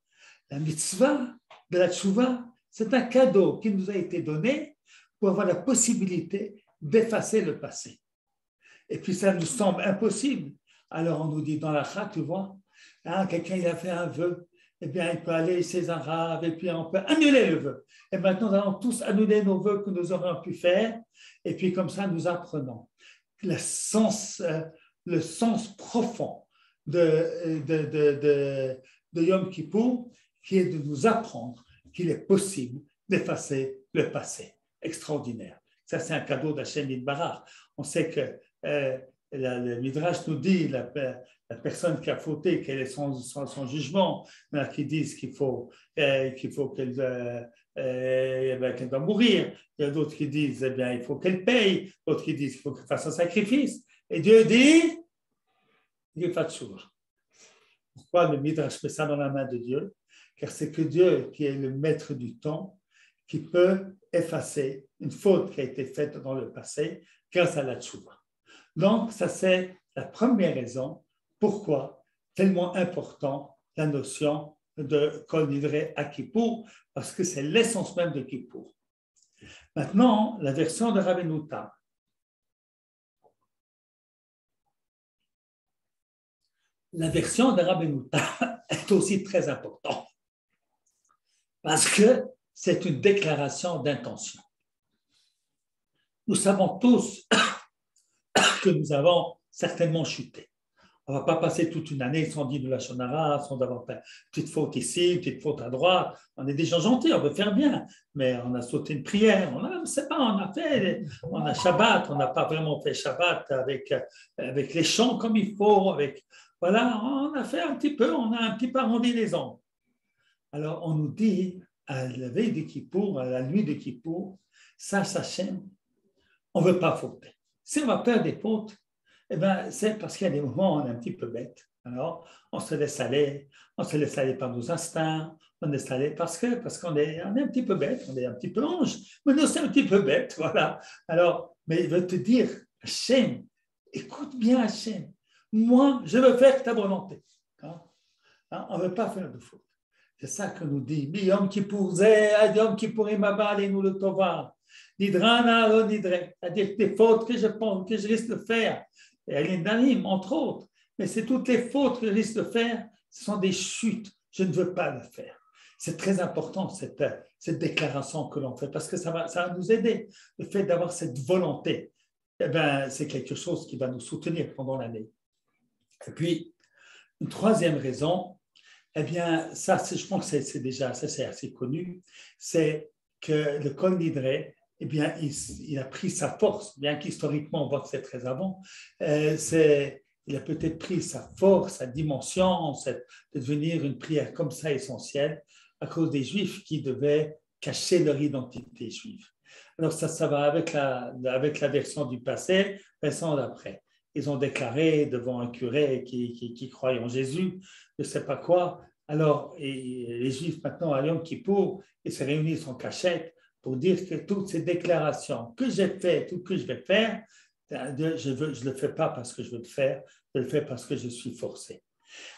La mitzvah de la tchouva, c'est un cadeau qui nous a été donné pour avoir la possibilité d'effacer le passé. Et puis ça nous semble impossible. Alors on nous dit dans la chat, tu vois, quelqu'un il a fait un vœu, eh bien il peut aller chez un rave et puis on peut annuler le vœu. Et maintenant nous allons tous annuler nos vœux que nous aurions pu faire et puis comme ça nous apprenons le sens profond de Yom Kippour qui est de nous apprendre qu'il est possible d'effacer le passé. Extraordinaire. Ça, c'est un cadeau d'Hachem Yitbarach. On sait que le Midrash nous dit la personne qui a fauté, quel est son jugement, qui disent qu'il faut qu'elle doit mourir. Il y a d'autres qui disent il faut qu'elle paye, d'autres qui disent qu'il faut qu'elle fasse un sacrifice. Et Dieu dit il fait tchouva. Pourquoi le Midrash met ça dans la main de Dieu? Car c'est que Dieu qui est le maître du temps, qui peut effacer une faute qui a été faite dans le passé grâce à la tchouva. Donc, ça c'est la première raison pourquoi tellement important la notion de Kol Nidre à Kippour, parce que c'est l'essence même de Kippour. Maintenant, la version de Rabbeinu Tam. La version de Rabbeinu Tam est aussi très importante, parce que c'est une déclaration d'intention. Nous savons tous que nous avons certainement chuté. On ne va pas passer toute une année sans dire de la shonara, sans avoir fait une petite faute ici, une petite faute à droite. On est des gens gentils, on veut faire bien, mais on a sauté une prière, on a Shabbat, on n'a pas vraiment fait Shabbat avec les chants comme il faut, voilà, on a fait un petit peu, on a un petit peu arrondi les ongles. Alors on nous dit, à la veille de Kippour, à la nuit de Kippour, sache Hachem, on ne veut pas fauter. Si on va faire des fautes, eh ben, c'est parce qu'il y a des moments où on est un petit peu bête. Alors, on se laisse aller par nos instincts, on laisse aller parce qu'on est un petit peu bête, on est un petit peu ange, mais nous sommes un petit peu bête, voilà. Alors, mais il veut te dire, Hachem, écoute bien Hachem, moi, je veux faire ta volonté. On ne veut pas faire de faute. C'est ça que nous dit, Yom Kippour Zeh, Yom Kippourim Haba, Aleinu L'Tova. Nidrana lo nidre, c'est-à-dire des fautes que je pense, que je risque de faire, et les danim, entre autres, mais c'est toutes les fautes que je risque de faire, ce sont des chutes, je ne veux pas le faire. C'est très important cette déclaration que l'on fait, parce que ça va nous aider, le fait d'avoir cette volonté, eh ben, c'est quelque chose qui va nous soutenir pendant l'année. Et puis, une troisième raison, eh bien, ça, je pense que c'est déjà, ça c'est assez connu, c'est que le Kol Nidre, eh bien, il a pris sa force, bien qu'historiquement, on voit que c'est très avant, il a peut-être pris sa force, sa dimension, de devenir une prière comme ça essentielle, à cause des Juifs qui devaient cacher leur identité juive. Alors ça va avec la version du passé, version d'après. Ils ont déclaré devant un curé qui croyait en Jésus, je ne sais pas quoi. Alors, les Juifs maintenant à Yom Kippour, ils se réunissent en cachette pour dire que toutes ces déclarations que j'ai faites ou que je vais faire, je ne le fais pas parce que je veux le faire, je le fais parce que je suis forcé.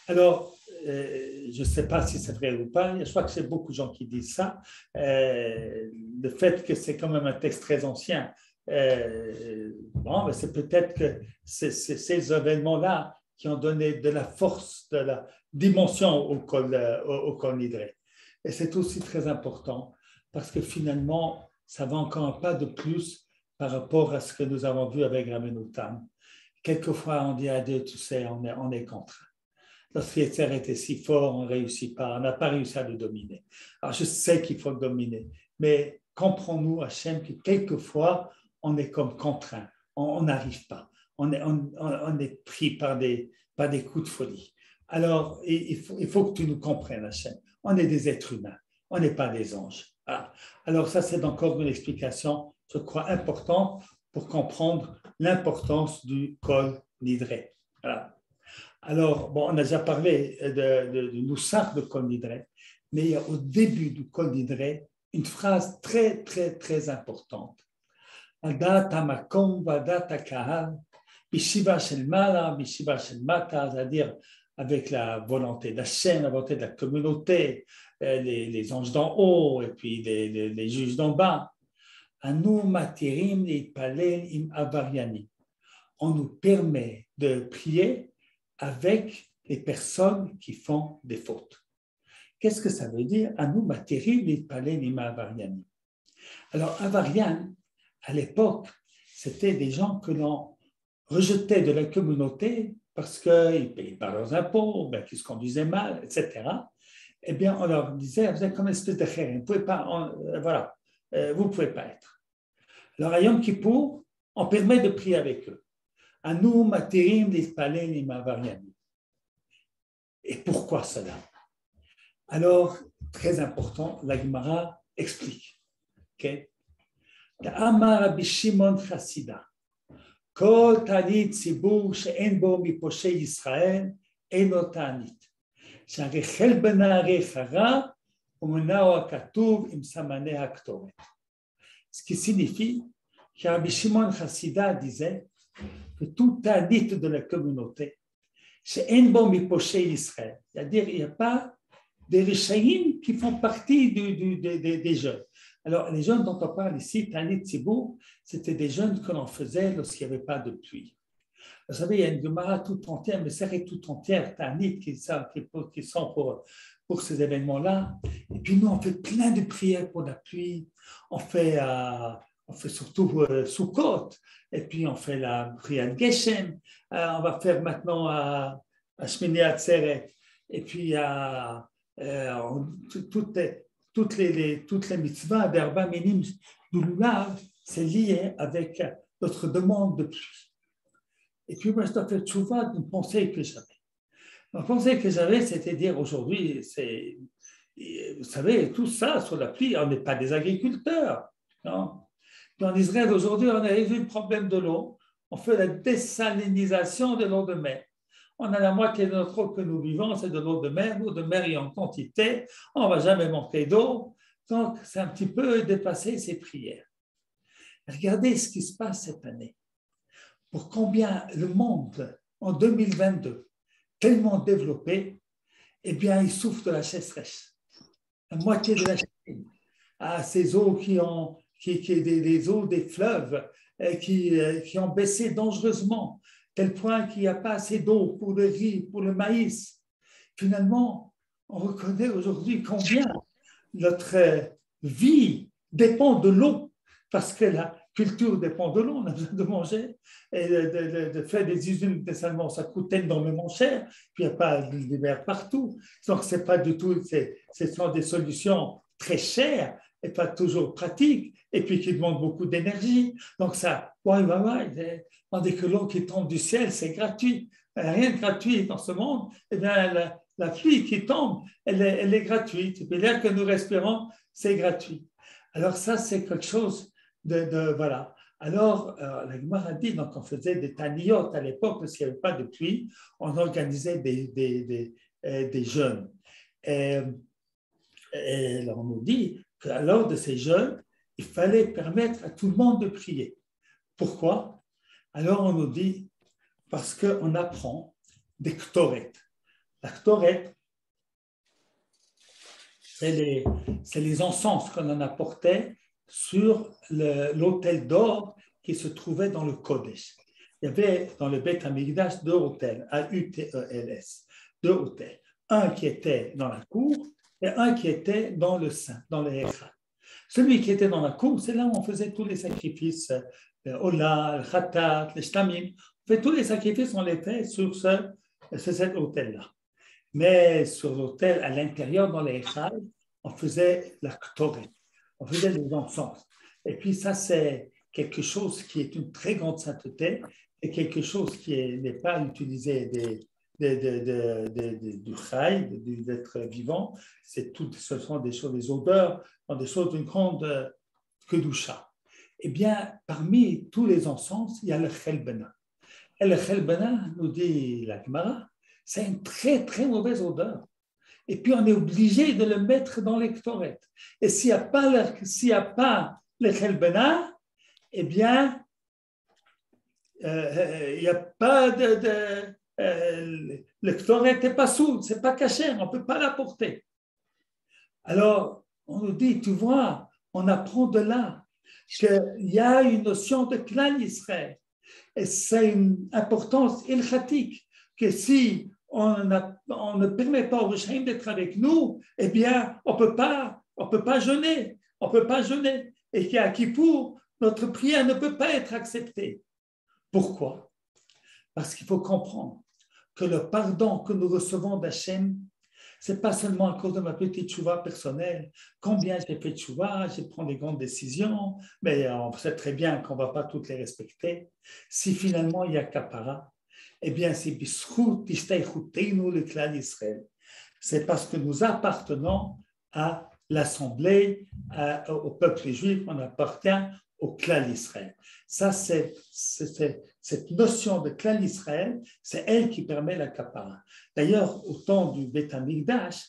Alors, je ne sais pas si c'est vrai ou pas, je crois que c'est beaucoup de gens qui disent ça. Le fait que c'est quand même un texte très ancien, bon, mais c'est peut-être que c'est ces événements-là qui ont donné de la force, de la dimension au Kol Nidre. Et c'est aussi très important parce que finalement, ça va encore un pas de plus par rapport à ce que nous avons vu avec Rabbeinu Tam. Quelquefois, on dit à Dieu, tu sais, on est contraint. Lorsque Yetzer était si fort, on ne réussit pas, on n'a pas réussi à le dominer. Alors, je sais qu'il faut le dominer, mais comprenons-nous, Hachem, que quelquefois, on est comme contraint, on n'arrive pas, on est pris par des coups de folie. Alors, il faut que tu nous comprennes, Hachem. On est des êtres humains, on n'est pas des anges. Voilà. Alors, ça, c'est encore une explication, je crois, importante pour comprendre l'importance du Kol Nidre. Voilà. Alors, bon, on a déjà parlé du Moussaf de Kol Nidre, mais il y a au début du Kol Nidre une phrase très, très, très importante. Adat hamakom vadat hakahal, bishiva shel mala, bishiva shel mata, c'est-à-dire avec la volonté d'Hachem, la volonté de la communauté, les anges d'en haut et puis les juges d'en bas. Anu matirim leitpalel im avariani. On nous permet de prier avec les personnes qui font des fautes. Qu'est-ce que ça veut dire? Anu matirim leitpalel im avariani. Alors, avarian, à l'époque, c'était des gens que l'on rejetait de la communauté parce qu'ils ne payaient pas leurs impôts, qu'ils se conduisaient mal, etc. Eh bien, on leur disait, vous êtes comme une espèce de khérin, vous ne pouvez pas, voilà, vous ne pouvez pas être. Alors, à Yom Kippour, on permet de prier avec eux. Anu matirim lispalel im avariani. Et pourquoi cela? Alors, très important, la Gemara explique. Okay? Amar Rabbi Shimon Chassida. Kol ta'anit tzibur she'en bo mipושי ישראל אינו תענית. שהרי חל בנערי חרא ומנעו הכתוב עם סמני הקטורת. Ce qui signifie que Rabbi Shimon Chassida disait que tout ta'anit de la communauté, she'en bo mipושי ישראל, c'est-à-dire il n'y a pas des rishaïm qui font partie des jeunes. Alors, les jeunes dont on parle ici, Tanit Tzibur, c'était des jeunes que l'on faisait lorsqu'il n'y avait pas de pluie. Vous savez, il y a une Gemara toute entière, mais c'est toute entière, Tanit, qui sont pour ces événements-là. Et puis nous, on fait plein de prières pour la pluie. On fait surtout Sukkot, et puis on fait la prière de Geshem. On va faire maintenant à Shmini Atzeret. Et puis toutes les mitzvahs d'Arba Minim du Lulav, c'est lié avec notre demande de pluie. Et puis moi, je dois faire tchouva d'une pensée que j'avais. La pensée que j'avais, c'était dire aujourd'hui, vous savez, tout ça sur la pluie, on n'est pas des agriculteurs. Non. En Israël, aujourd'hui, on a résolu le problème de l'eau. On fait la désalinisation de l'eau de mer. On a la moitié de notre eau que nous vivons, c'est de l'eau de mer. L'eau de mer est en quantité, on ne va jamais manquer d'eau. Donc, c'est un petit peu dépasser ses prières. Regardez ce qui se passe cette année. Pour combien le monde, en 2022, tellement développé, eh bien, il souffre de la sécheresse. La moitié de la Chine a ces eaux des eaux des fleuves qui ont baissé dangereusement, tel point qu'il n'y a pas assez d'eau pour le riz, pour le maïs. Finalement, on reconnaît aujourd'hui combien notre vie dépend de l'eau, parce que la culture dépend de l'eau, on a besoin de manger, et de faire des usines nécessairement, ça coûte énormément cher, puis il n'y a pas de mer partout. Donc, c'est pas du tout, ce sont des solutions très chères et pas toujours pratiques, et puis qui demandent beaucoup d'énergie. Donc, ça, tandis que l'eau qui tombe du ciel, c'est gratuit. Il n'y a rien de gratuit dans ce monde. Eh bien, la pluie qui tombe, elle est gratuite. Et puis l'air que nous respirons, c'est gratuit. Alors, ça, c'est quelque chose voilà. Alors, la Gemara dit, donc on faisait des taniyot à l'époque, parce qu'il n'y avait pas de pluie, on organisait des jeûnes. Et alors on nous dit qu'à l'heure de ces jeûnes, il fallait permettre à tout le monde de prier. Pourquoi? Alors on nous dit, parce qu'on apprend des ktoret. La ktoret, c'est les encens qu'on en apportait sur l'autel d'or qui se trouvait dans le Kodesh. Il y avait dans le Beth Amikdash deux autels, A-U-T-E-L-S, deux autels. Un qui était dans la cour et un qui était dans le sein, dans le Echad. Celui qui était dans la cour, c'est là où on faisait tous les sacrifices, Ola, le Khatat, les Shtamim. Tous les sacrifices, on les fait sur cet autel-là. Mais sur l'autel, à l'intérieur, dans les Echad, on faisait la Ktoret. On faisait des encens. Et puis ça, c'est quelque chose qui est une très grande sainteté et quelque chose qui n'est pas utilisé du chai, d'être vivant. Ce sont des choses, des odeurs, des choses d'une grande kedusha. Eh bien, parmi tous les encens, il y a le chelbena. Et le chelbena, nous dit la Gemara, c'est une très, très mauvaise odeur. Et puis, on est obligé de le mettre dans les ktoret. Et s'il n'y a pas le chelbena, eh bien, il n'y a pas le ktoret n'est pas sourd, ce n'est pas caché, on ne peut pas l'apporter. Alors, on nous dit, tu vois, on apprend de là qu'il y a une notion de klal Israël. Et c'est une importance ilchatique, que si on ne permet pas aux Rishaïm d'être avec nous, eh bien, on peut pas jeûner. On ne peut pas jeûner. Et qu'à Kippour, notre prière ne peut pas être acceptée. Pourquoi? Parce qu'il faut comprendre que le pardon que nous recevons d'Hachem, ce n'est pas seulement à cause de ma petite tchouva personnelle. Combien j'ai fait de tchouva, j'ai pris des grandes décisions, mais on sait très bien qu'on ne va pas toutes les respecter. Si finalement il y a kapara, eh bien, c'est Bishut Tishtaychutenu le Klal Israël. C'est parce que nous appartenons à l'Assemblée, au peuple juif, on appartient au Klal Israël. Ça, c'est cette notion de Klal Israël, c'est elle qui permet la kapara. D'ailleurs, au temps du Beth Amikdash,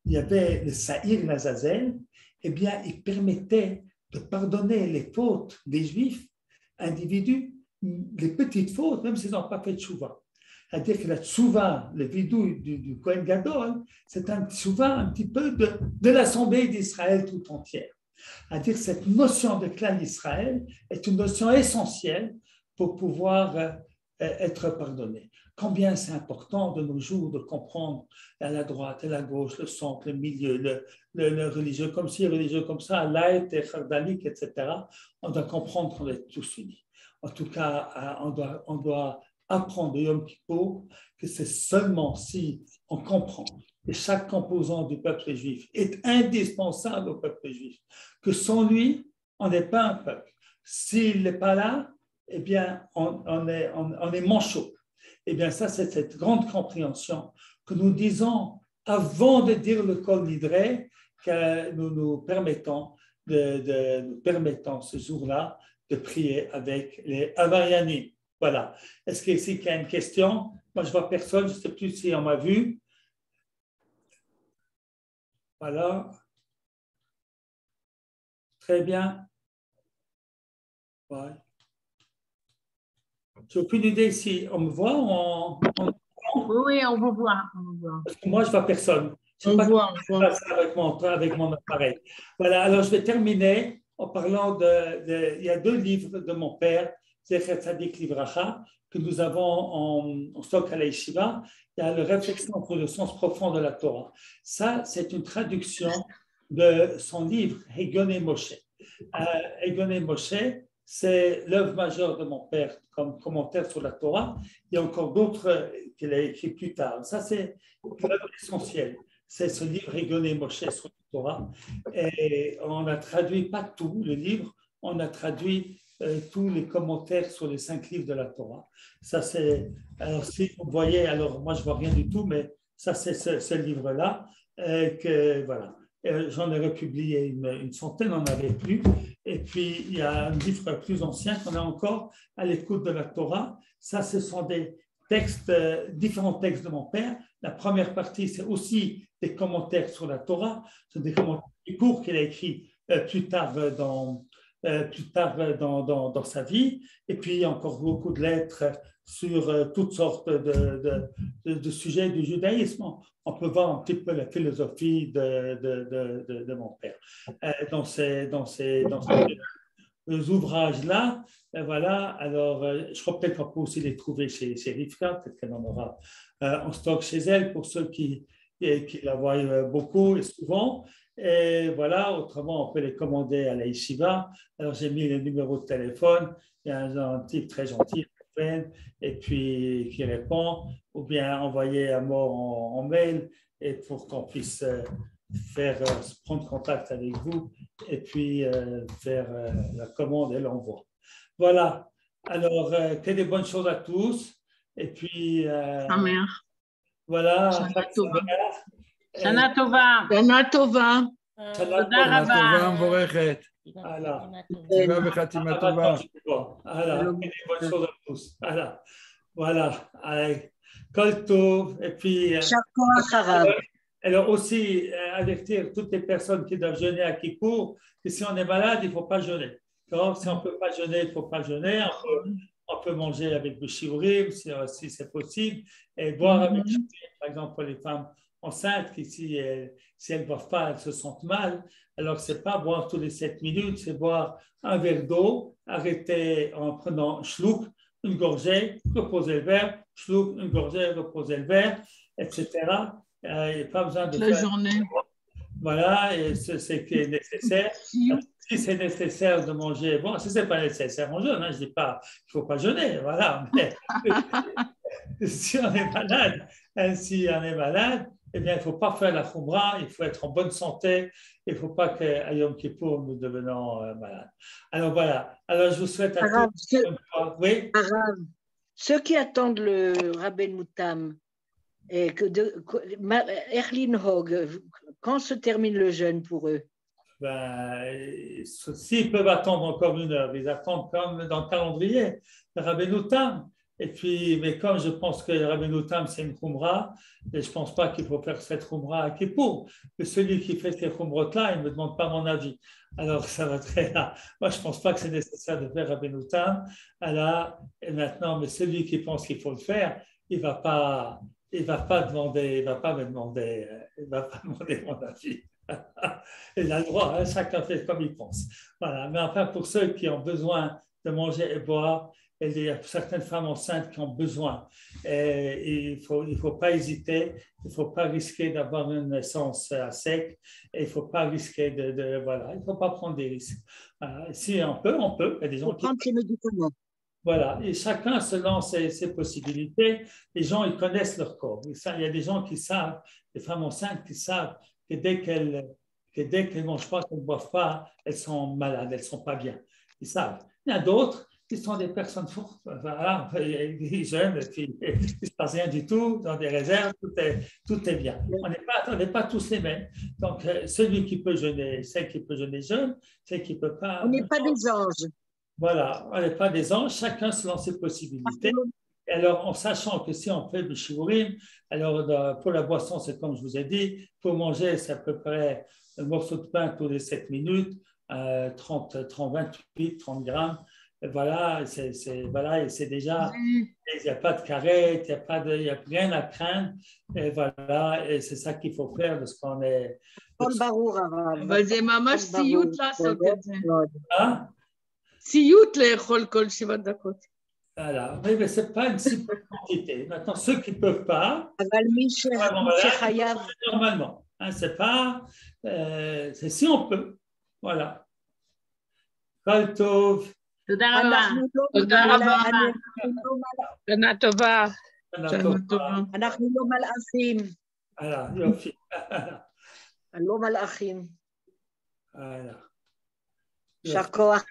il y avait le Sa'ir Lazazel, eh bien, il permettait de pardonner les fautes des Juifs, individus, les petites fautes, même s'ils n'ont pas fait de tchouva. C'est-à-dire que la tchouva, le vidouille du Kohen Gadol, c'est un tchouva un petit peu de l'Assemblée d'Israël tout entière. C'est-à-dire que cette notion de clan d'Israël est une notion essentielle pour pouvoir être pardonné. Combien c'est important de nos jours de comprendre à la droite, à la gauche, le centre, le milieu, le religieux comme ci, le religieux comme ça, l'aït, chardalik, etc. On doit comprendre qu'on est tous unis. En tout cas, on doit apprendre de Yom Kippour que c'est seulement si on comprend que chaque composant du peuple juif est indispensable au peuple juif, que sans lui, on n'est pas un peuple. S'il n'est pas là, eh bien, on est manchot. Eh bien, ça, c'est cette grande compréhension que nous disons avant de dire le Kol Nidre, que nous permettons ce jour-là de prier avec les Avarianim. Voilà. Est-ce qu'ici il y a une question? Moi, je vois personne, je ne sais plus si on m'a vu. Voilà. Très bien. Ouais. Je n'ai aucune idée si on me voit ou Oui, on vous voit. Parce que moi, je ne vois personne. Je ne sais pas ce qui se passe avec mon appareil. Voilà, alors je vais terminer en parlant il y a 2 livres de mon père, Zecher Tzadik Livracha, que nous avons en stock à la Yeshiva. Il y a le Réflexion pour le sens profond de la Torah. Ça, c'est une traduction de son livre, Egon et Moshe. Egon et Moshe, c'est l'œuvre majeure de mon père comme commentaire sur la Torah. Il y a encore d'autres qu'il a écrit plus tard. Ça, c'est l'œuvre essentielle. C'est ce livre Egon et Moshe sur la Torah. Et on a traduit pas tout le livre, on a traduit tous les commentaires sur les 5 livres de la Torah. Ça, c'est. Alors, si vous voyez, alors moi, je ne vois rien du tout, mais ça, c'est ce livre-là. Que, voilà. J'en ai republié une centaine, on n'en avait plus. Et puis, il y a un livre plus ancien qu'on a encore à l'écoute de la Torah. Ça, ce sont des textes, différents textes de mon père. La première partie, c'est aussi des commentaires sur la Torah. C'est des commentaires courts qu'il a écrits plus tard dans sa vie. Et puis, il y a encore beaucoup de lettres sur toutes sortes de sujets du judaïsme. On peut voir un petit peu la philosophie de mon père dans ces ouvrages-là. Voilà, alors je crois peut-être qu'on peut aussi les trouver chez Rivka, peut-être qu'elle en aura en stock chez elle pour ceux qui la voient beaucoup et souvent. Et voilà, autrement, on peut les commander à la Yeshiva. Alors, j'ai mis le numéro de téléphone. Il y a un type très gentil et puis qui répond, ou bien envoyer un mot en mail et pour qu'on puisse prendre contact avec vous et puis faire la commande et l'envoi. Voilà. Alors, que des bonnes choses à tous. Et puis, voilà. Shana Tova. Shana Tova. Shana Tova מבורכת. תפילה וחתימה טובה. Des bonnes choses à tous. Voilà. Kol Tov. Et puis, alors aussi, avertir toutes les personnes qui doivent jeûner à Kippour que si on est malade, il ne faut pas jeûner. Si on ne peut pas jeûner, il ne faut pas jeûner. On peut manger avec du shiurim si c'est possible et boire avec shiurim. Par exemple, pour les femmes enceintes qui, si elles ne boivent pas, elles se sentent mal. Alors, ce n'est pas boire tous les 7 minutes, c'est boire un verre d'eau, arrêter en prenant shlouk, une gorgée, reposer le verre, shlouk, une gorgée, reposer le verre, etc. Il n'y a pas besoin de la journée. Voilà, et c'est ce qui est nécessaire. Si c'est nécessaire de manger, bon, si ce n'est pas nécessaire, on jeûne. Je ne dis pas qu'il ne faut pas jeûner, voilà. Mais si on est malade, eh bien, il ne faut pas faire la khumra, il faut être en bonne santé, il ne faut pas qu'à Yom Kippour, nous devenons malades. Alors voilà, alors je vous souhaite à tous. Oui. Ceux qui attendent le Rabben Moutam, Erlin Hogg, quand se termine le jeûne pour eux? S'ils peuvent attendre encore 1 heure, ils attendent comme dans le calendrier, le Rabbeinu Tam. Et puis, mais comme je pense que le Rabbeinu Tam, c'est une khumra, et je ne pense pas qu'il faut faire cette khumra à Kippour. Que celui qui fait ces khumrot-là, il ne me demande pas mon avis. Alors, ça va très là. Moi, je ne pense pas que c'est nécessaire de faire Rabbeinu Tam. Alors, et maintenant, mais celui qui pense qu'il faut le faire, il ne va pas me demander mon avis. Il a le droit, hein, chacun fait comme il pense. Voilà. Mais enfin, pour ceux qui ont besoin de manger et boire, il y a certaines femmes enceintes qui ont besoin. Et il faut pas hésiter, il ne faut pas risquer d'avoir une naissance à sec, et il ne faut pas risquer voilà, il ne faut pas prendre des risques. Voilà. Si on peut, il y a des gens qui prendre ces médicaments. Voilà, et chacun selon ses possibilités, les gens ils connaissent leur corps. Il y a des gens qui savent, des femmes enceintes qui savent que dès qu'elles ne mangent pas, qu'elles ne boivent pas, elles sont malades, elles ne sont pas bien. Ils savent. Il y a d'autres qui sont des personnes fortes. Voilà, ils jeûnent, et puis il ne se passe rien du tout, dans des réserves, tout est bien. On n'est pas tous les mêmes. Donc, celui qui peut jeûner, celle qui peut jeûner jeûne, celle qui ne peut pas. On n'est pas des anges. Voilà, on n'est pas des anges, chacun selon ses possibilités. Et alors, en sachant que si on fait du shiurim, alors pour la boisson, c'est comme je vous ai dit, pour manger, c'est à peu près un morceau de pain tous les 7 minutes, 28, 30 grammes. Et voilà, voilà, et c'est déjà, il n'y a pas de carré, il n'y a rien à craindre. Et voilà, et c'est ça qu'il faut faire parce qu'on est. אבל זה ממש סיוט לעשות את זה. סיוט לאכול כל 7 דקות. Voilà, mais ce n'est pas une si petite quantité. Maintenant, ceux qui ne peuvent pas, normalement, hein, c'est pas, c'est si on peut. Voilà. Kol tov. תודה רבה. תודה רבה. שנה טובה. אנחנו לא מלאכים. יופי. לא מלאכים. יישר Voilà. כוח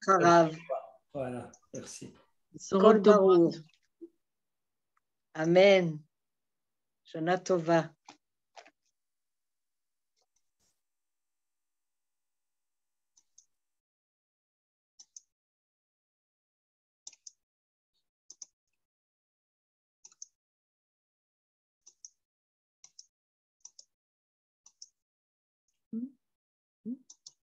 הרב. Voilà, merci. כל ברור. אמן. שנה טובה.